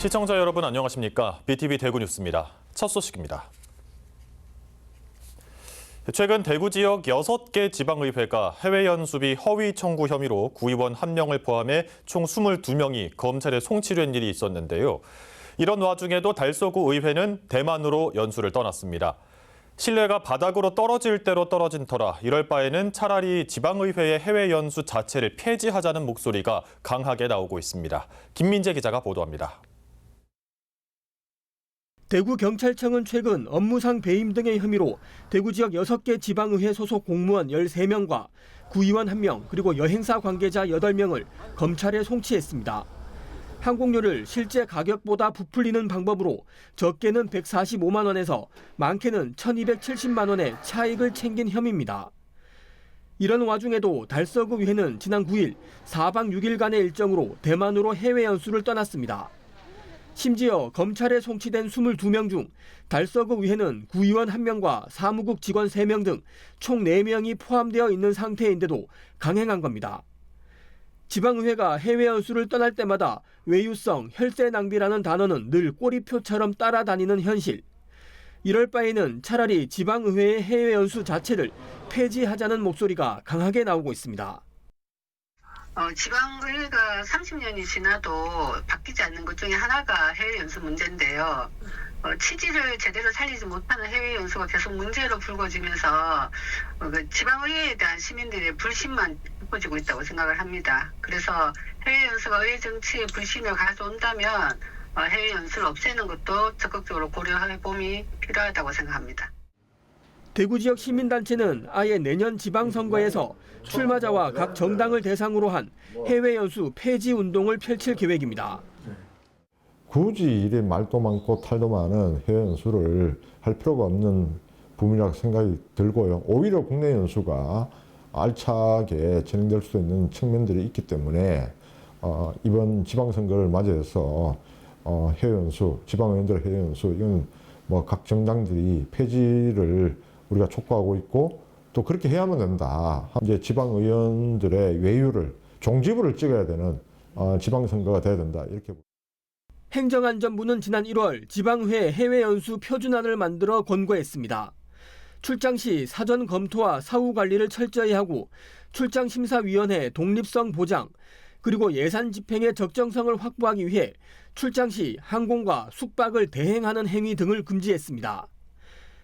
시청자 여러분 안녕하십니까? BTV 대구 뉴스입니다. 첫 소식입니다. 최근 대구 지역 6개 지방의회가 해외 연수비 허위 청구 혐의로 구의원 1명을 포함해 총 22명이 검찰에 송치된 일이 있었는데요. 이런 와중에도 달서구 의회는 대만으로 연수를 떠났습니다. 신뢰가 바닥으로 떨어질 대로 떨어진 터라 이럴 바에는 차라리 지방의회의 해외 연수 자체를 폐지하자는 목소리가 강하게 나오고 있습니다. 김민재 기자가 보도합니다. 대구경찰청은 최근 업무상 배임 등의 혐의로 대구 지역 6개 지방의회 소속 공무원 13명과 구의원 1명 그리고 여행사 관계자 8명을 검찰에 송치했습니다. 항공료를 실제 가격보다 부풀리는 방법으로 적게는 145만 원에서 많게는 1,270만 원의 차익을 챙긴 혐의입니다. 이런 와중에도 달서구 의회는 지난 9일 4박 6일간의 일정으로 대만으로 해외 연수를 떠났습니다. 심지어 검찰에 송치된 22명 중 달서구 의회는 구의원 1명과 사무국 직원 3명 등 총 4명이 포함되어 있는 상태인데도 강행한 겁니다. 지방의회가 해외 연수를 떠날 때마다 외유성, 혈세 낭비라는 단어는 늘 꼬리표처럼 따라다니는 현실. 이럴 바에는 차라리 지방의회의 해외 연수 자체를 폐지하자는 목소리가 강하게 나오고 있습니다. 지방의회가 30년이 지나도 바뀌지 않는 것 중에 하나가 해외 연수 문제인데요. 취지를 제대로 살리지 못하는 해외 연수가 계속 문제로 불거지면서 지방의회에 대한 시민들의 불신만 깊어지고 있다고 생각을 합니다. 그래서 해외 연수가 의회 정치에 불신을 가져온다면 해외 연수를 없애는 것도 적극적으로 고려해 봄이 필요하다고 생각합니다. 대구 지역 시민단체는 아예 내년 지방선거에서 출마자와 각 정당을 대상으로 한 해외 연수 폐지 운동을 펼칠 계획입니다. 굳이 이래 말도 많고 탈도 많은 해외 연수를 할 필요가 없는 부분이라고 생각이 들고요. 오히려 국내 연수가 알차게 진행될 수 있는 측면들이 있기 때문에 이번 지방선거를 맞이해서 해외 연수, 지방의원들 해외 연수 이건 뭐 각 정당들이 폐지를 우리가 촉구하고 있고 또 그렇게 해야만 된다. 이제 지방의원들의 외유를 종지부를 찍어야 되는 지방선거가 돼야 된다. 이렇게. 행정안전부는 지난 1월 지방의회 해외 연수 표준안을 만들어 권고했습니다. 출장 시 사전 검토와 사후 관리를 철저히 하고 출장심사위원회 독립성 보장 그리고 예산 집행의 적정성을 확보하기 위해 출장 시 항공과 숙박을 대행하는 행위 등을 금지했습니다.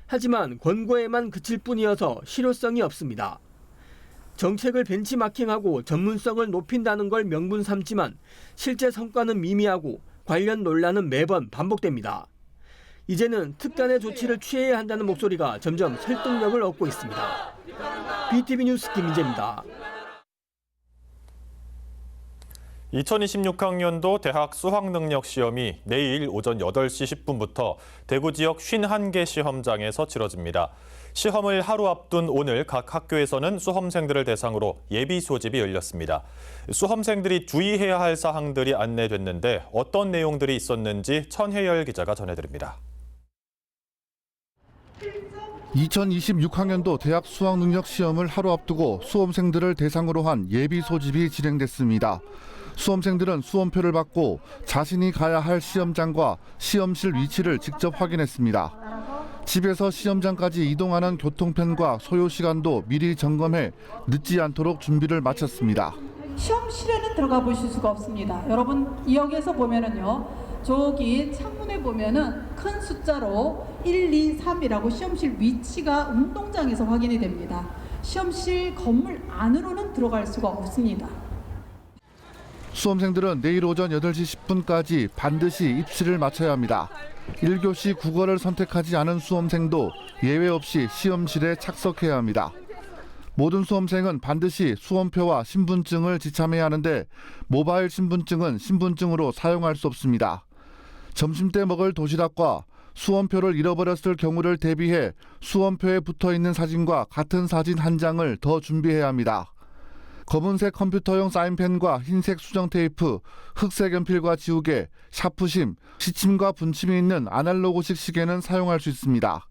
하지만 권고에만 그칠 뿐이어서 실효성이 없습니다. 정책을 벤치마킹하고 전문성을 높인다는 걸 명분 삼지만 실제 성과는 미미하고 관련 논란은 매번 반복됩니다. 이제는 특단의 조치를 취해야 한다는 목소리가 점점 설득력을 얻고 있습니다. BTV 뉴스 김민재입니다. 2026학년도 대학 수학능력 시험이 내일 오전 8시 10분부터 대구 지역 51개 시험장에서 치러집니다. 시험을 하루 앞둔 오늘 각 학교에서는 수험생들을 대상으로 예비 소집이 열렸습니다. 수험생들이 주의해야 할 사항들이 안내됐는데 어떤 내용들이 있었는지 천혜열 기자가 전해드립니다. 2026학년도 대학 수학능력 시험을 하루 앞두고 수험생들을 대상으로 한 예비 소집이 진행됐습니다. 수험생들은 수험표를 받고 자신이 가야 할 시험장과 시험실 위치를 직접 확인했습니다. 집에서 시험장까지 이동하는 교통편과 소요 시간도 미리 점검해 늦지 않도록 준비를 마쳤습니다. 시험실에는 들어가 보실 수가 없습니다. 여러분 여기에서 보면은요. 저기 창문에 보면은 큰 숫자로 1, 2, 3이라고 시험실 위치가 운동장에서 확인이 됩니다. 시험실 건물 안으로는 들어갈 수가 없습니다. 수험생들은 내일 오전 8시 10분까지 반드시 입시를 마쳐야 합니다. 1교시 국어를 선택하지 않은 수험생도 예외 없이 시험실에 착석해야 합니다. 모든 수험생은 반드시 수험표와 신분증을 지참해야 하는데 모바일 신분증은 신분증으로 사용할 수 없습니다. 점심때 먹을 도시락과 수험표를 잃어버렸을 경우를 대비해 수험표에 붙어있는 사진과 같은 사진 한 장을 더 준비해야 합니다. 검은색 컴퓨터용 사인펜과 흰색 수정 테이프, 흑색 연필과 지우개, 샤프심, 시침과 분침이 있는 아날로그식 시계는 사용할 수 있습니다.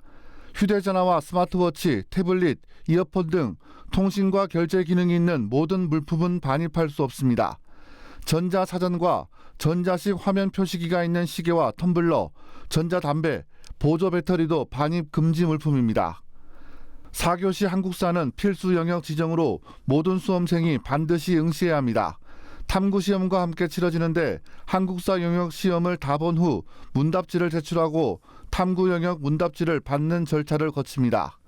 휴대전화와 스마트워치, 태블릿, 이어폰 등 통신과 결제 기능이 있는 모든 물품은 반입할 수 없습니다. 전자사전과 전자식 화면 표시기가 있는 시계와 텀블러, 전자담배, 보조 배터리도 반입 금지 물품입니다. 4교시 한국사는 필수 영역 지정으로 모든 수험생이 반드시 응시해야 합니다. 탐구시험과 함께 치러지는데 한국사 영역 시험을 다 본 후 문답지를 제출하고 탐구 영역 문답지를 받는 절차를 거칩니다.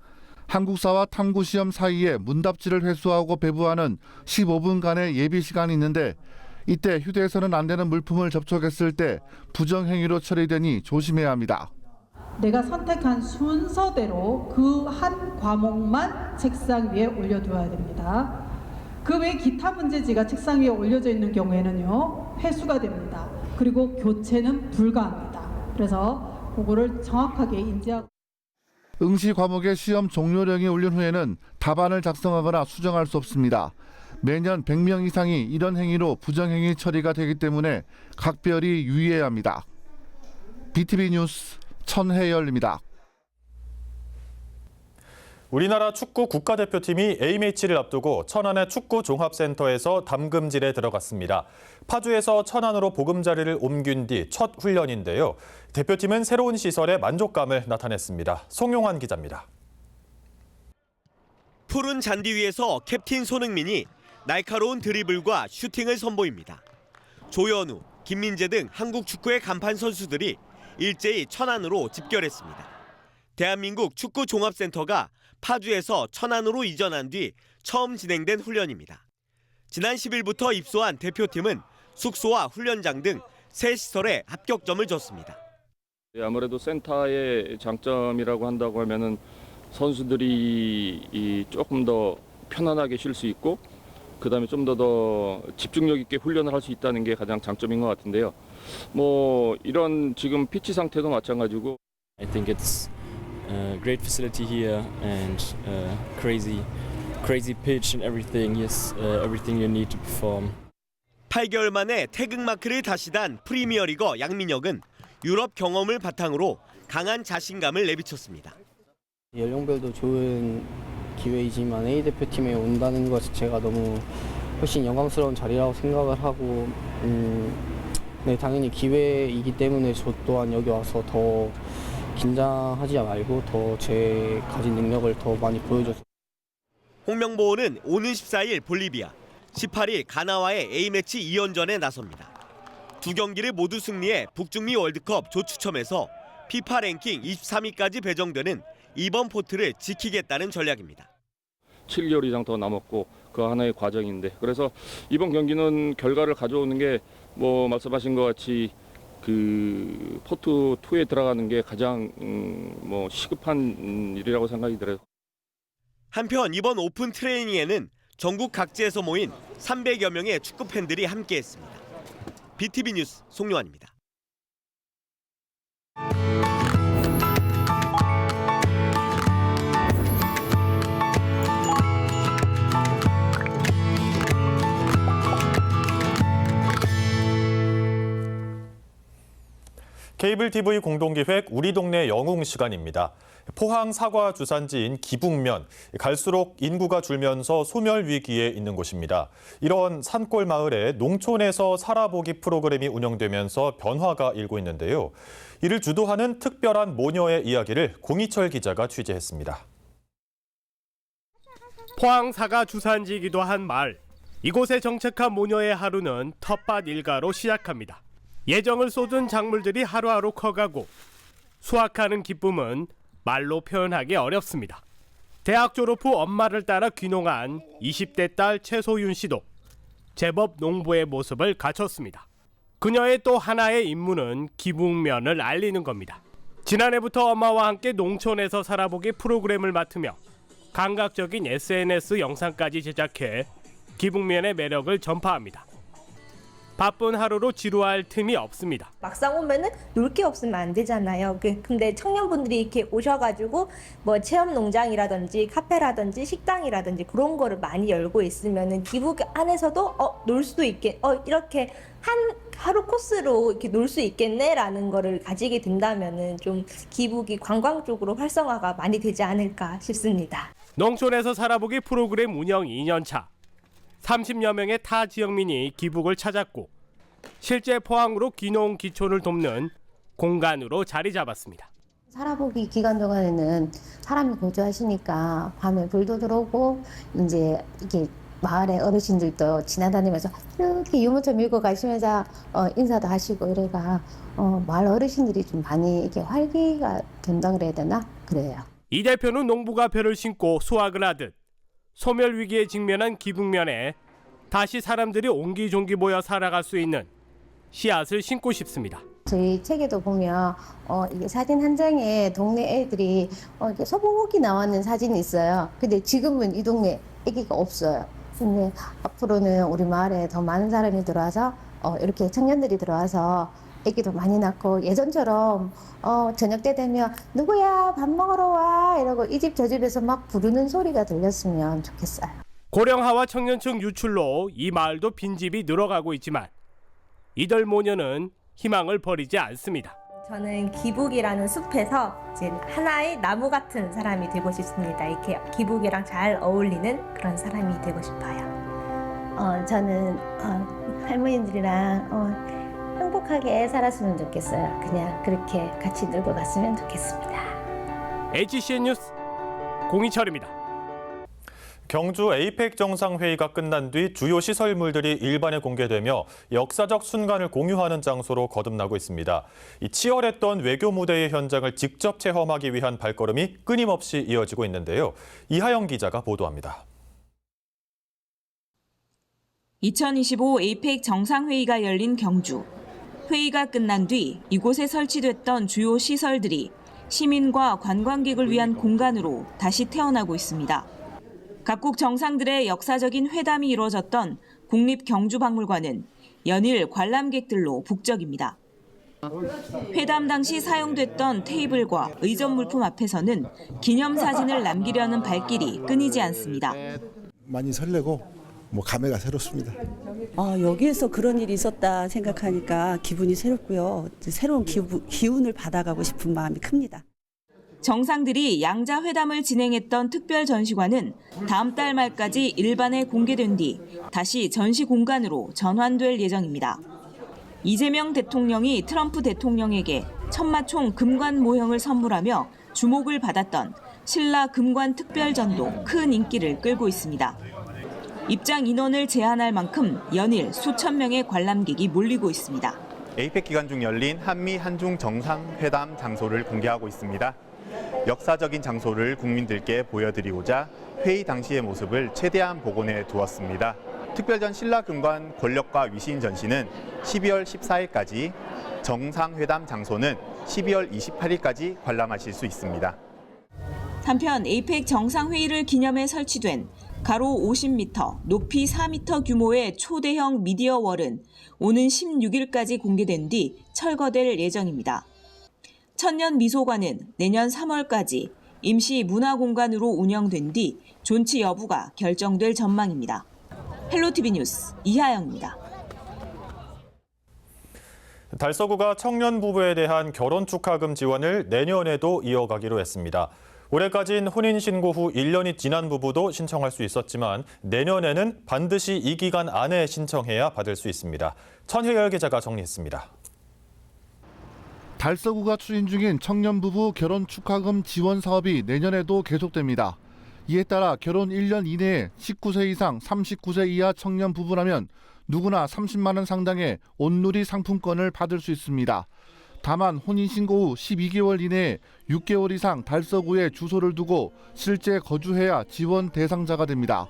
한국사와 탐구시험 사이에 문답지를 회수하고 배부하는 15분간의 예비 시간이 있는데 이때 휴대해서는 안 되는 물품을 접촉했을 때 부정행위로 처리되니 조심해야 합니다. 내가 선택한 순서대로 그 한 과목만 책상 위에 올려두어야 됩니다. 그 외 기타 문제지가 책상 위에 올려져 있는 경우에는요, 회수가 됩니다. 그리고 교체는 불가합니다. 그래서 그거를 정확하게 인지하고 응시 과목의 시험 종료령이 울린 후에는 답안을 작성하거나 수정할 수 없습니다. 매년 100명 이상이 이런 행위로 부정행위 처리가 되기 때문에 각별히 유의해야 합니다. BTV 뉴스 천혜열입니다. 우리나라 축구 국가대표팀이 A매치를 앞두고 천안의 축구종합센터에서 담금질에 들어갔습니다. 파주에서 천안으로 보금자리를 옮긴 뒤 첫 훈련인데요. 대표팀은 새로운 시설에 만족감을 나타냈습니다. 송용환 기자입니다. 푸른 잔디 위에서 캡틴 손흥민이 날카로운 드리블과 슈팅을 선보입니다. 조현우, 김민재 등 한국 축구의 간판 선수들이 일제히 천안으로 집결했습니다. 대한민국 축구종합센터가 파주에서 천안으로 이전한 뒤 처음 진행된 훈련입니다. 지난 10일부터 입소한 대표팀은 숙소와 훈련장 등 새 시설에 합격점을 줬습니다. 아무래도 센터의 장점이라고 한다고 하면은 선수들이 조금 더 편안하게 쉴 수 있고 그다음에 좀 더 집중력 있게 훈련을 할 수 있다는 게 가장 장점인 것 같은데요. 뭐 이런 지금 피치 상태도 마찬가지고. I think it's a great facility here and crazy pitch and everything. Yes, everything you need to perform. 8개월 만에 태극마크를 다시 단 프리미어리거 양민혁은 유럽 경험을 바탕으로 강한 자신감을 내비쳤습니다. 연령별도 좋은 기회이지만 A 대표팀에 온다는 것 자체가 너무 훨씬 영광스러운 자리라고 생각을 하고 네, 당연히 기회이기 때문에 저 또한 여기 와서 더 긴장하지 말고 더 제 가진 능력을 더 많이 보여줘서. 홍명보는 오는 14일 볼리비아, 18일 가나와의 A매치 2연전에 나섭니다. 두 경기를 모두 승리해 북중미 월드컵 조추첨에서 피파 랭킹 23위까지 배정되는 이번 포트를 지키겠다는 전략입니다. 7개월 이상 더 남았고 그 하나의 과정인데 그래서 이번 경기는 결과를 가져오는 게 뭐 말씀하신 것 같이 그 포트 2에 들어가는 게 가장 뭐 시급한 일이라고 생각이 들어요. 한편 이번 오픈 트레이닝에는 전국 각지에서 모인 300여 명의 축구 팬들이 함께했습니다. BTV 뉴스 송요한입니다. 케이블 TV 공동기획 우리 동네 영웅 시간입니다. 포항 사과 주산지인 기북면, 갈수록 인구가 줄면서 소멸 위기에 있는 곳입니다. 이런 산골 마을에 농촌에서 살아보기 프로그램이 운영되면서 변화가 일고 있는데요. 이를 주도하는 특별한 모녀의 이야기를 공희철 기자가 취재했습니다. 포항 사과 주산지이기도 한 마을. 이곳에 정착한 모녀의 하루는 텃밭 일가로 시작합니다. 예정을 쏟은 작물들이 하루하루 커가고 수확하는 기쁨은 말로 표현하기 어렵습니다. 대학 졸업 후 엄마를 따라 귀농한 20대 딸 최소윤 씨도 제법 농부의 모습을 갖췄습니다. 그녀의 또 하나의 임무는 기북면을 알리는 겁니다. 지난해부터 엄마와 함께 농촌에서 살아보기 프로그램을 맡으며 감각적인 SNS 영상까지 제작해 기북면의 매력을 전파합니다. 바쁜 하루로 지루할 틈이 없습니다. 막상 오면은 놀 게 없으면 안 되잖아요. 근데 청년분들이 이렇게 오셔가지고 뭐 체험 농장이라든지 카페라든지 식당이라든지 그런 거를 많이 열고 있으면은 기북 안에서도 놀 수도 있게 이렇게 한 하루 코스로 이렇게 놀 수 있겠네라는 거를 가지게 된다면은 좀 기북이 관광 쪽으로 활성화가 많이 되지 않을까 싶습니다. 농촌에서 살아보기 프로그램 운영 2년 차. 30여 명의 타 지역민이 기북을 찾았고 실제 포항으로 귀농 귀촌을 돕는 공간으로 자리 잡았습니다. 살아보기 기간 동안에는 사람이 거주하시니까 밤에 불도 들어오고 이제 이렇게 마을의 어르신들도 지나다니면서 이렇게 유모차 밀고 가시면서 인사도 하시고 이래가 마을 어르신들이 좀 많이 이렇게 활기가 된다 그래야 되나 그래요. 이 대표는 농부가 벼를 심고 수확을 하듯 소멸 위기에 직면한 기북면에 다시 사람들이 옹기종기 모여 살아갈 수 있는 씨앗을 심고 싶습니다. 저희 책에도 보면 이게 사진 한 장에 동네 애들이 이렇게 소복이 나왔는 사진이 있어요. 근데 지금은 이 동네 애기가 없어요. 근데 앞으로는 우리 마을에 더 많은 사람이 들어와서 이렇게 청년들이 들어와서 애기도 많이 낳고 예전처럼 저녁 때 되면 누구야 밥 먹으러 와 이러고 이 집 저 집에서 막 부르는 소리가 들렸으면 좋겠어요. 고령화와 청년층 유출로 이 마을도 빈집이 늘어가고 있지만 이들 모녀는 희망을 버리지 않습니다. 저는 기북이라는 숲에서 이제 하나의 나무 같은 사람이 되고 싶습니다. 이렇게 기북이랑 잘 어울리는 그런 사람이 되고 싶어요. 저는 할머니들이랑 행복하게 살았으면 좋겠어요. 그냥 그렇게 같이 놀고 갔으면 좋겠습니다. HCN 뉴스 공희철입니다. 경주 에이펙 정상회의가 끝난 뒤 주요 시설물들이 일반에 공개되며 역사적 순간을 공유하는 장소로 거듭나고 있습니다. 이 치열했던 외교 무대의 현장을 직접 체험하기 위한 발걸음이 끊임없이 이어지고 있는데요. 이하영 기자가 보도합니다. 2025 에이펙 정상회의가 열린 경주. 회의가 끝난 뒤 이곳에 설치됐던 주요 시설들이 시민과 관광객을 위한 공간으로 다시 태어나고 있습니다. 각국 정상들의 역사적인 회담이 이루어졌던 국립경주박물관은 연일 관람객들로 북적입니다. 회담 당시 사용됐던 테이블과 의전 물품 앞에서는 기념사진을 남기려는 발길이 끊이지 않습니다. 많이 설레고 감회가 새롭습니다. 여기에서 그런 일이 있었다 생각하니까 기분이 새롭고요. 새로운 기운을 받아가고 싶은 마음이 큽니다. 정상들이 양자 회담을 진행했던 특별 전시관은 다음 달 말까지 일반에 공개된 뒤 다시 전시 공간으로 전환될 예정입니다. 이재명 대통령이 트럼프 대통령에게 천마총 금관 모형을 선물하며 주목을 받았던 신라 금관 특별전도 큰 인기를 끌고 있습니다. 입장 인원을 제한할 만큼 연일 수천 명의 관람객이 몰리고 있습니다. 에이펙 기간 중 열린 한미 한중 정상회담 장소를 공개하고 있습니다. 역사적인 장소를 국민들께 보여드리고자 회의 당시의 모습을 최대한 복원해 두었습니다. 특별전 신라금관 권력과 위신 전시는 12월 14일까지, 정상회담 장소는 12월 28일까지 관람하실 수 있습니다. 한편 에이펙 정상회의를 기념해 설치된 가로 50m, 높이 4m 규모의 초대형 미디어 월은 오는 16일까지 공개된 뒤 철거될 예정입니다. 천년 미소관은 내년 3월까지 임시 문화공간으로 운영된 뒤 존치 여부가 결정될 전망입니다. 헬로티비 뉴스 이하영입니다. 달서구가 청년 부부에 대한 결혼 축하금 지원을 내년에도 이어가기로 했습니다. 올해까지는 혼인신고 후 1년이 지난 부부도 신청할 수 있었지만 내년에는 반드시 이 기간 안에 신청해야 받을 수 있습니다. 천혜열 기자가 정리했습니다. 달서구가 추진 중인 청년 부부 결혼 축하금 지원 사업이 내년에도 계속됩니다. 이에 따라 결혼 1년 이내에 19세 이상 39세 이하 청년 부부라면 누구나 30만 원 상당의 온누리 상품권을 받을 수 있습니다. 다만 혼인신고 후 12개월 이내에 6개월 이상 달서구에 주소를 두고 실제 거주해야 지원 대상자가 됩니다.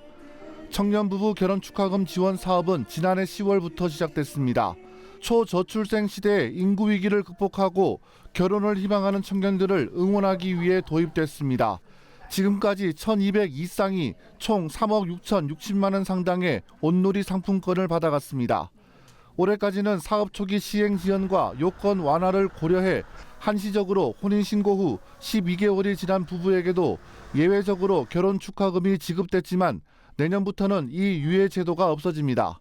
청년 부부 결혼 축하금 지원 사업은 지난해 10월부터 시작됐습니다. 초저출생 시대의 인구 위기를 극복하고 결혼을 희망하는 청년들을 응원하기 위해 도입됐습니다. 지금까지 1,202쌍이 총 3억 6,060만 원 상당의 온누리 상품권을 받아갔습니다. 올해까지는 사업 초기 시행 지연과 요건 완화를 고려해 한시적으로 혼인신고 후 12개월이 지난 부부에게도 예외적으로 결혼 축하금이 지급됐지만 내년부터는 이 유예 제도가 없어집니다.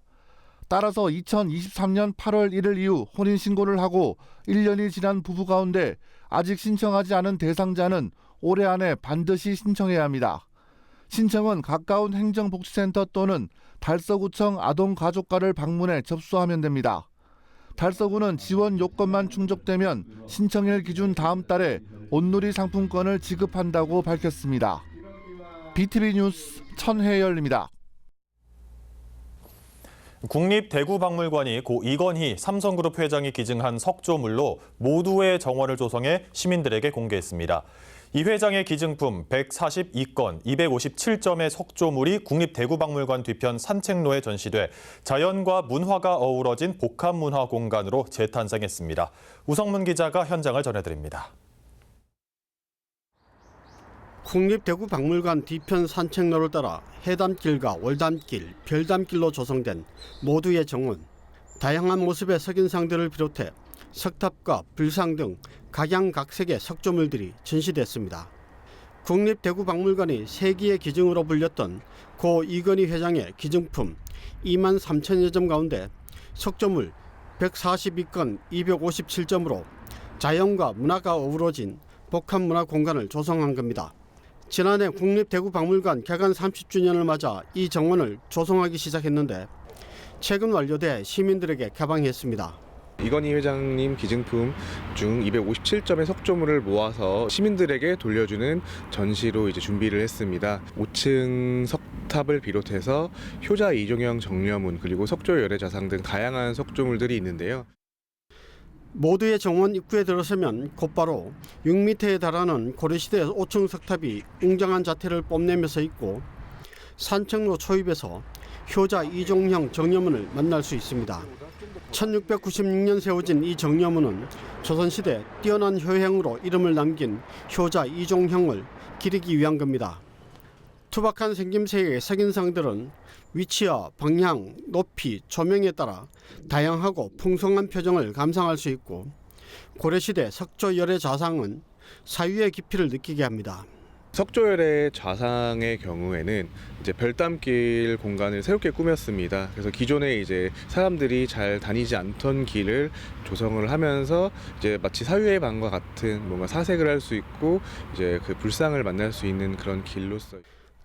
따라서 2023년 8월 1일 이후 혼인신고를 하고 1년이 지난 부부 가운데 아직 신청하지 않은 대상자는 올해 안에 반드시 신청해야 합니다. 신청은 가까운 행정복지센터 또는 달서구청 아동가족과를 방문해 접수하면 됩니다. 달서구는 지원 요건만 충족되면 신청일 기준 다음 달에 온누리 상품권을 지급한다고 밝혔습니다. BTV 뉴스 천혜열입니다. 국립대구박물관이 고 이건희 삼성그룹 회장이 기증한 석조물로 모두의 정원을 조성해 시민들에게 공개했습니다. 이 회장의 기증품 142건 257점의 석조물이 국립대구박물관 뒤편 산책로에 전시돼 자연과 문화가 어우러진 복합문화 공간으로 재탄생했습니다. 우성문 기자가 현장을 전해드립니다. 국립대구박물관 뒤편 산책로를 따라 해담길과 월담길, 별담길로 조성된 모두의 정원. 다양한 모습의 석인상들을 비롯해 석탑과 불상 등 각양각색의 석조물들이 전시됐습니다. 국립대구박물관이 세기의 기증으로 불렸던 고 이건희 회장의 기증품 2만 3천여 점 가운데 석조물 142건 257점으로 자연과 문화가 어우러진 복합문화 공간을 조성한 겁니다. 지난해 국립대구박물관 개관 30주년을 맞아 이 정원을 조성하기 시작했는데 최근 완료돼 시민들에게 개방했습니다. 이건희 회장님 기증품 중 257점의 석조물을 모아서 시민들에게 돌려주는 전시로 이제 준비를 했습니다. 5층 석탑을 비롯해서 효자 이종형 정려문 그리고 석조 열애자상 등 다양한 석조물들이 있는데요. 모두의 정원 입구에 들어서면 곧바로 6m에 달하는 고려시대 5층 석탑이 웅장한 자태를 뽐내며 서 있고 산책로 초입에서 효자 이종형 정려문을 만날 수 있습니다. 1696년 세워진 이 정려문은 조선시대 뛰어난 효행으로 이름을 남긴 효자 이종형을 기리기 위한 겁니다. 투박한 생김새의 석인상들은 위치와 방향, 높이, 조명에 따라 다양하고 풍성한 표정을 감상할 수 있고 고려시대 석조열애 좌상은 사유의 깊이를 느끼게 합니다. 석조열애 좌상의 경우에는 이제 별담길 공간을 새롭게 꾸몄습니다. 그래서 기존에 이제 사람들이 잘 다니지 않던 길을 조성을 하면서 이제 마치 사유의 방과 같은 뭔가 사색을 할 수 있고 이제 그 불상을 만날 수 있는 그런 길로서.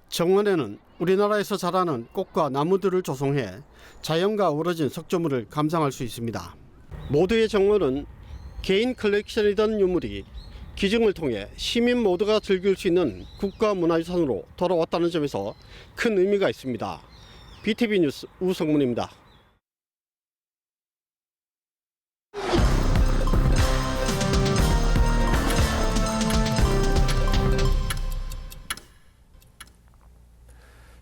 정원에는 우리나라에서 자라는 꽃과 나무들을 조성해 자연과 어우러진 석조물을 감상할 수 있습니다. 모두의 정원은 개인 컬렉션이던 유물이 기증을 통해 시민 모두가 즐길 수 있는 국가문화유산으로 돌아왔다는 점에서 큰 의미가 있습니다. BTV 뉴스 우성문입니다.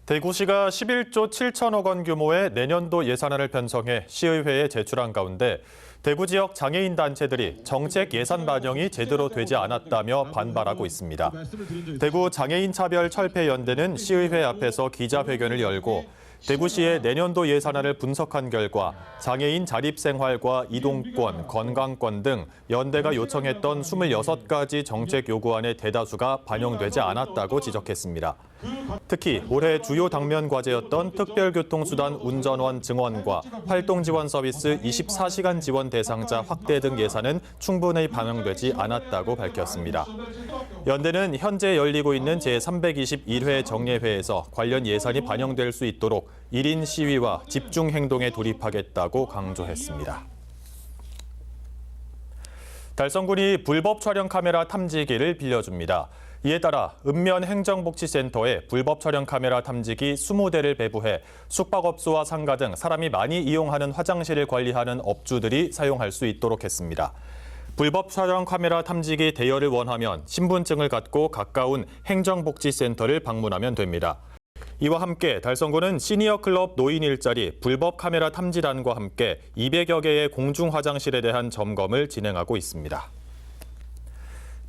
대구시가 11조 7천억 원 규모의 내년도 예산안을 편성해 시의회에 제출한 가운데 대구 지역 장애인 단체들이 정책 예산 반영이 제대로 되지 않았다며 반발하고 있습니다. 대구 장애인차별철폐연대는 시의회 앞에서 기자회견을 열고 대구시의 내년도 예산안을 분석한 결과 장애인 자립생활과 이동권, 건강권 등 연대가 요청했던 26가지 정책 요구안의 대다수가 반영되지 않았다고 지적했습니다. 특히 올해 주요 당면 과제였던 특별교통수단 운전원 증원과 활동지원 서비스 24시간 지원 대상자 확대 등 예산은 충분히 반영되지 않았다고 밝혔습니다. 연대는 현재 열리고 있는 제321회 정례회에서 관련 예산이 반영될 수 있도록 1인 시위와 집중 행동에 돌입하겠다고 강조했습니다. 달성군이 불법 촬영 카메라 탐지기를 빌려줍니다. 이에 따라 읍면행정복지센터에 불법 촬영 카메라 탐지기 20대를 배부해 숙박업소와 상가 등 사람이 많이 이용하는 화장실을 관리하는 업주들이 사용할 수 있도록 했습니다. 불법 촬영 카메라 탐지기 대여를 원하면 신분증을 갖고 가까운 행정복지센터를 방문하면 됩니다. 이와 함께 달성군은 시니어 클럽 노인 일자리 불법 카메라 탐지단과 함께 200여 개의 공중 화장실에 대한 점검을 진행하고 있습니다.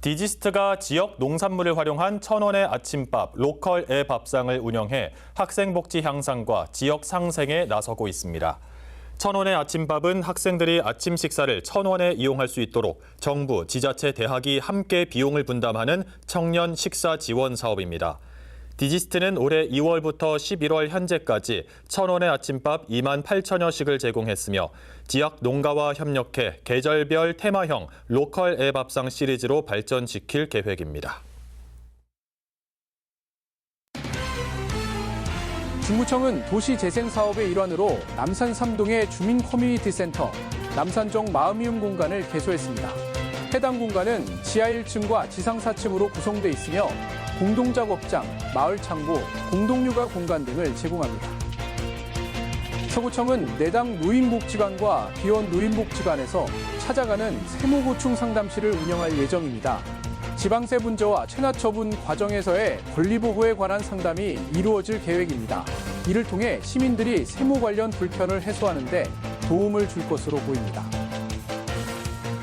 디지스트가 지역 농산물을 활용한 천원의 아침밥 로컬 애 밥상을 운영해 학생 복지 향상과 지역 상생에 나서고 있습니다. 천원의 아침밥은 학생들이 아침 식사를 1,000원에 이용할 수 있도록 정부, 지자체, 대학이 함께 비용을 분담하는 청년 식사 지원 사업입니다. 디지스트는 올해 2월부터 11월 현재까지 1,000원의 아침밥 2만 8천여 식을 제공했으며 지역 농가와 협력해 계절별 테마형 로컬 애 밥상 시리즈로 발전시킬 계획입니다. 중구청은 도시재생 사업의 일환으로 남산 3동의 주민 커뮤니티 센터, 남산정 마음이움 공간을 개소했습니다. 해당 공간은 지하 1층과 지상 4층으로 구성돼 있으며 공동작업장, 마을 창고, 공동육아 공간 등을 제공합니다. 서구청은 내당 노인복지관과 비원 노인복지관에서 찾아가는 세무고충 상담실을 운영할 예정입니다. 지방세 문제와 체납처분 과정에서의 권리보호에 관한 상담이 이루어질 계획입니다. 이를 통해 시민들이 세무 관련 불편을 해소하는 데 도움을 줄 것으로 보입니다.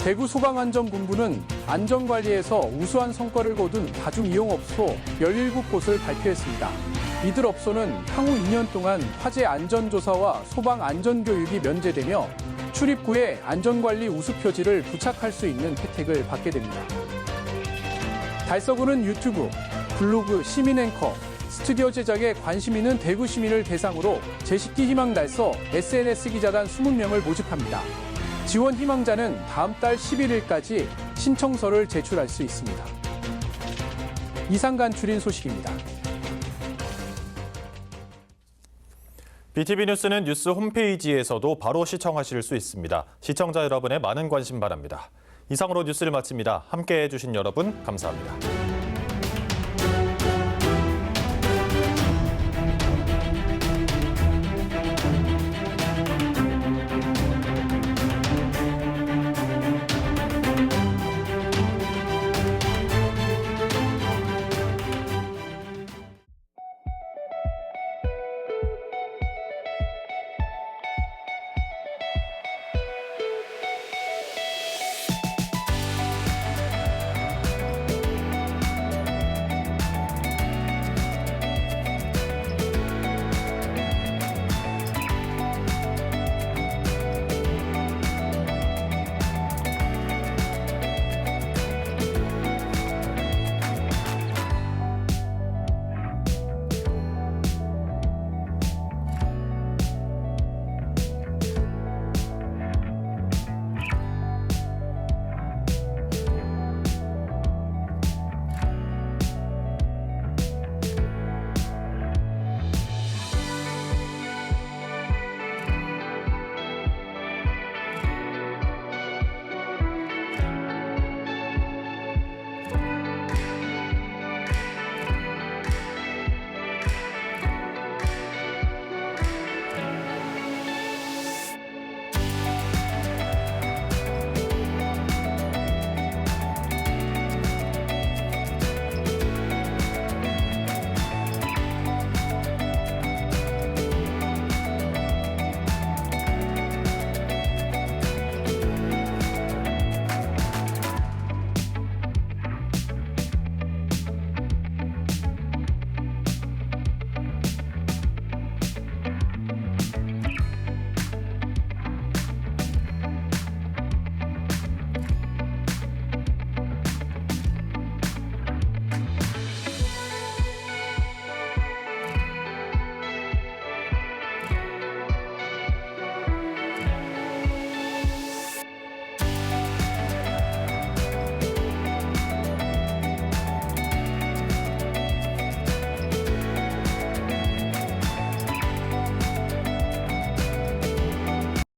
대구소방안전본부는 안전관리에서 우수한 성과를 거둔 다중이용업소 17곳을 발표했습니다. 이들 업소는 향후 2년 동안 화재 안전조사와 소방 안전교육이 면제되며 출입 후에 안전관리 우수표지를 부착할 수 있는 혜택을 받게 됩니다. 달서구는 유튜브, 블로그 시민앵커, 스튜디오 제작에 관심 있는 대구 시민을 대상으로 제식기 희망달서 SNS 기자단 20명을 모집합니다. 지원 희망자는 다음 달 11일까지 신청서를 제출할 수 있습니다. 이상 간추린 소식입니다. BTV 뉴스는 뉴스 홈페이지에서도 바로 시청하실 수 있습니다. 시청자 여러분의 많은 관심 바랍니다. 이상으로 뉴스를 마칩니다. 함께해 주신 여러분 감사합니다.